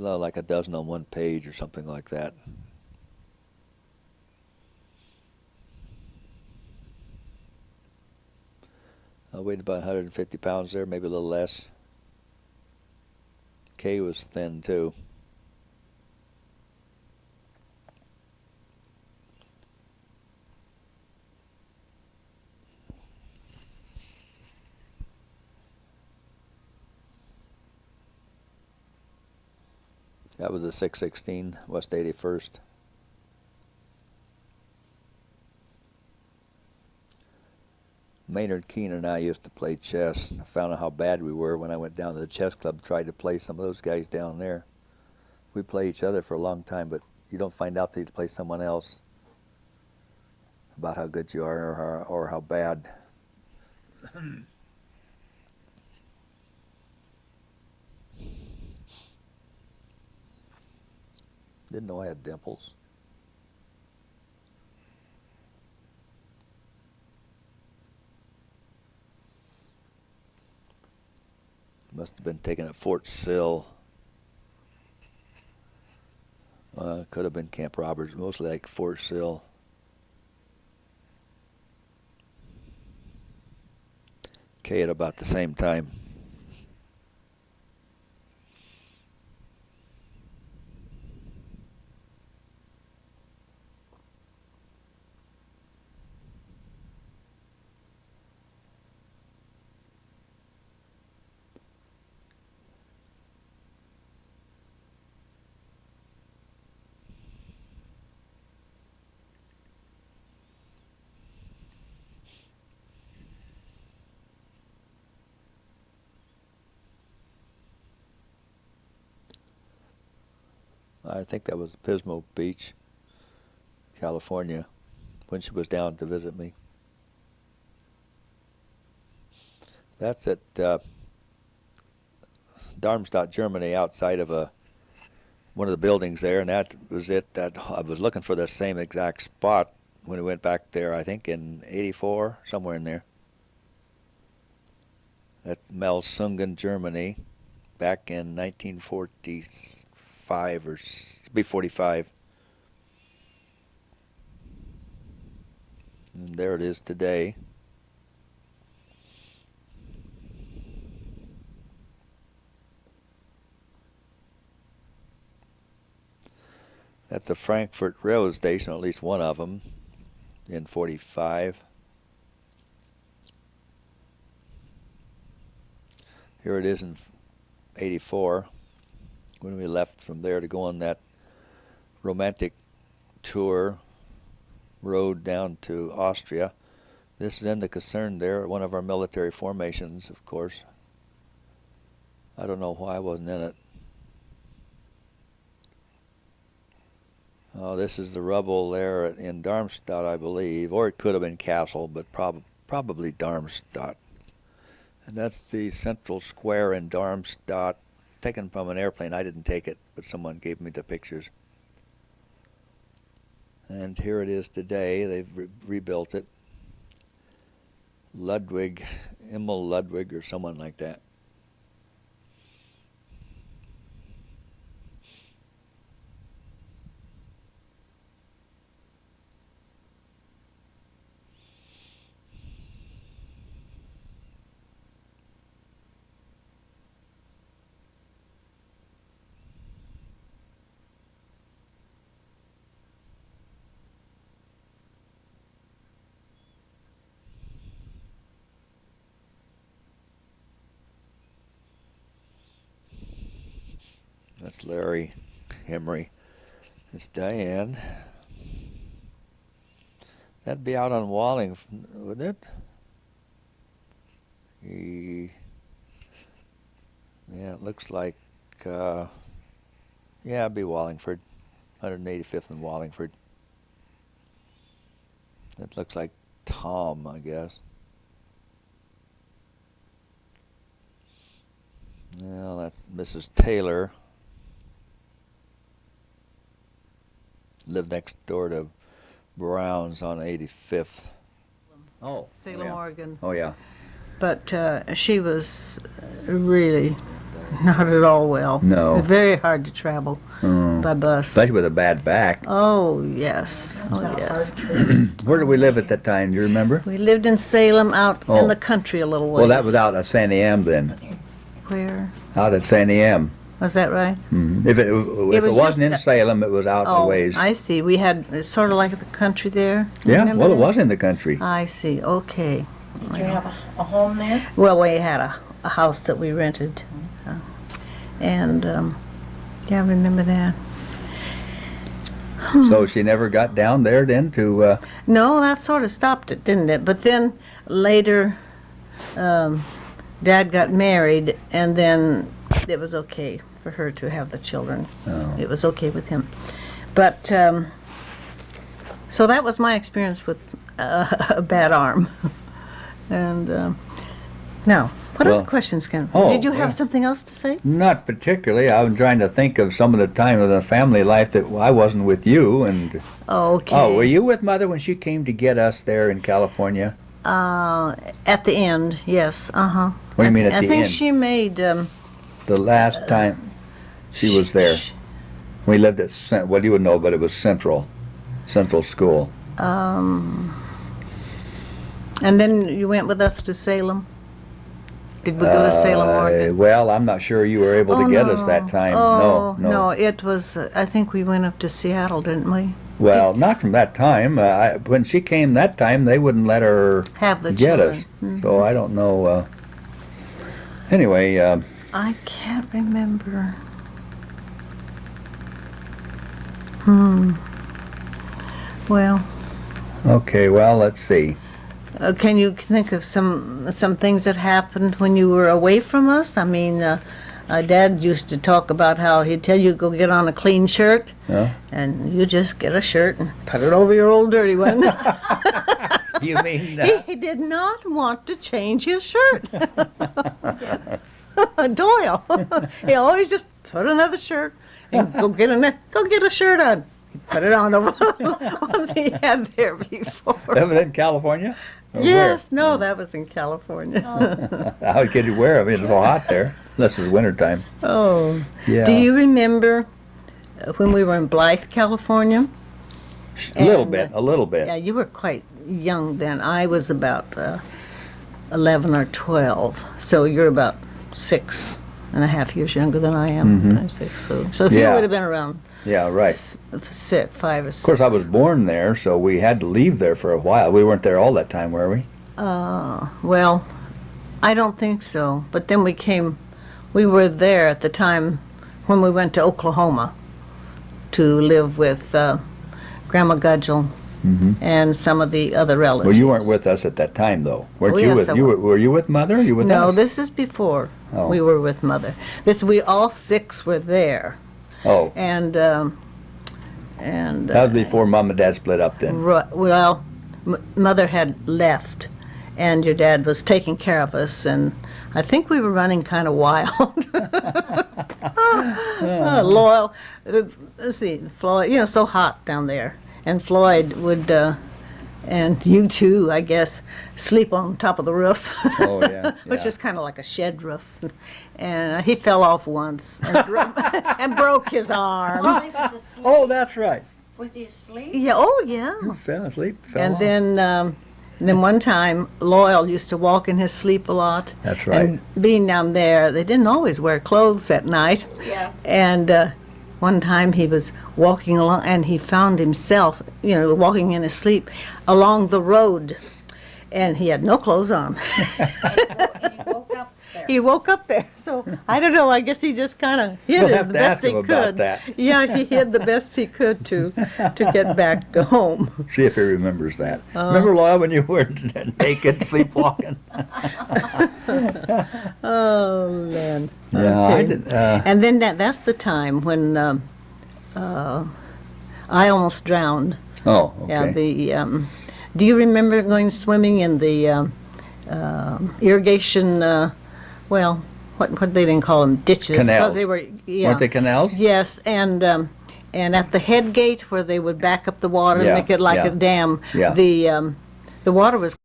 like a dozen on one page or something like that. I weighed about 150 pounds there, maybe a little less. Kay was thin too. That was a 616 West 81st. Maynard Keene and I used to play chess. I found out how bad we were when I went down to the chess club, tried to play some of those guys down there. We play each other for a long time, but you don't find out till you play someone else about how good you are or how bad. Didn't know I had dimples. Must have been taken at Fort Sill. Could have been Camp Roberts, mostly like Fort Sill. Kay at about the same time. I think that was Pismo Beach, California, when she was down to visit me. That's at Darmstadt, Germany, outside of one of the buildings there, and that was it. That I was looking for the same exact spot when we went back there, I think in '84, somewhere in there. That's Melsungen, Germany, back in 1945 or be 45. And there it is today. That's the Frankfurt railroad station, at least one of them, in 45. Here it is in 84, when we left from there to go on that romantic tour road down to Austria. This is in the Kaserne there, one of our military formations, of course. I don't know why I wasn't in it. Oh, this is the rubble there in Darmstadt, I believe, or it could have been Kassel, but probably Darmstadt. And that's the central square in Darmstadt, taken from an airplane. I didn't take it, but someone gave me the pictures. And here it is today. They've rebuilt it. Ludwig, Emil Ludwig, or someone like that. That's Larry Emery. It's Diane. That'd be out on Walling, wouldn't it? Yeah, it looks like, yeah, it'd be Wallingford, 185th and Wallingford. That looks like Tom, I guess. Well, that's Mrs. Taylor. Lived next door to Brown's on 85th. Oh, Salem, yeah. Oregon. Oh, yeah. But she was really not at all well. No. Very hard to travel by bus. Especially with a bad back. Oh, yes. Oh, yes. Where did we live at that time? Do you remember? We lived in Salem, out Oh. in the country a little ways. Well, that was out at San Am then. Where? Out at San Am. Was that right? If it was wasn't in just- Salem, it was out a Oh, ways. I see. We had it's sort of like the country there. Yeah, Remember well, it that? was in the country. I see. Okay. Did you have a home there? Well, we had a house that we rented. And, yeah, I remember that. So she never got down there then to... No, that sort of stopped it, didn't it? But then later, Dad got married, and then it was okay for her to have the children. Oh. It was okay with him. But, so that was my experience with a bad arm. And, now, what Well, other questions can... oh, Did you have yeah. something else to say? Not particularly. I was trying to think of some of the time of the family life that I wasn't with you. And Okay. Oh, were you with Mother when she came to get us there in California? At the end, yes. Uh-huh. What do you mean at I the think end? she made... The last time she was there. We lived at, well, you would know, but it was Central School. And then you went with us to Salem? Did we go to Salem, Oregon? Well, I'm not sure you were able to get us that time. Oh, No. it was, I think we went up to Seattle, didn't we? Well, not from that time. When she came that time, they wouldn't let her Have the get children. us. So I don't know. Anyway, I can't remember. Well, okay, well, let's see. can you think of some things that happened when you were away from us? I mean, Dad used to talk about how he'd tell you go get on a clean shirt, Yeah? and you just get a shirt and put it over your old dirty one. You mean He did not want to change his shirt. Doyle. He always just put another shirt and go get a shirt on. He put it on over the ones he had there before. that was in California? Or Yes, no, that was in California. where? How could you wear them? It's so hot there, unless it was wintertime. Oh. Yeah. Do you remember when we were in Blythe, California? A little and, bit, a little bit. Yeah, you were quite young then. I was about 11 or 12. So you're about 6.5 years younger than I am. I'm 6, so you Yeah. would have been around Yeah, right. 5 or 6. Of course, I was born there, so we had to leave there for a while. We weren't there all that time, were we? Well, I don't think so. But then we were there at the time when we went to Oklahoma to live with Grandma Gudgel and some of the other relatives. Well, you weren't with us at that time, though. Weren't Oh, you yes, with I you? was. Were you with Mother? Or you with No, us? this is before Oh. we were with Mother. We all 6 were there, Oh, and that was before Mom and Dad split up then. well, Mother had left, and your dad was taking care of us, and I think we were running kind of wild. Loyal. Let's see, Floyd. So hot down there, and Floyd would. And you too, I guess, sleep on top of the roof. Oh, yeah, Which yeah. is kind of like a shed roof. And he fell off once and, and broke his arm. Oh, he was asleep. Oh, that's right. Was he asleep? Yeah, oh yeah. You fell asleep. Fell And off. then one time, Loyal used to walk in his sleep a lot. That's right. And being down there, they didn't always wear clothes at night. Yeah. And one time he was walking along, and he found himself, walking in his sleep along the road, and he had no clothes on. And he woke up there. He woke up there, so I don't know. I guess he just kind of hid We'll it have the to best ask he him about could. that. Yeah, he hid the best he could to get back home. See if he remembers that. Remember, Laura, when you were naked sleepwalking? Oh man. Yeah, I Okay. did. And then that's the time when I almost drowned. Oh, Yeah. okay. Do you remember going swimming in the irrigation? What they didn't call them ditches, Canals. they were. Yeah. Weren't they canals? Yes, and at the head gate where they would back up the water Yeah, and make it like yeah, a dam, yeah. the water was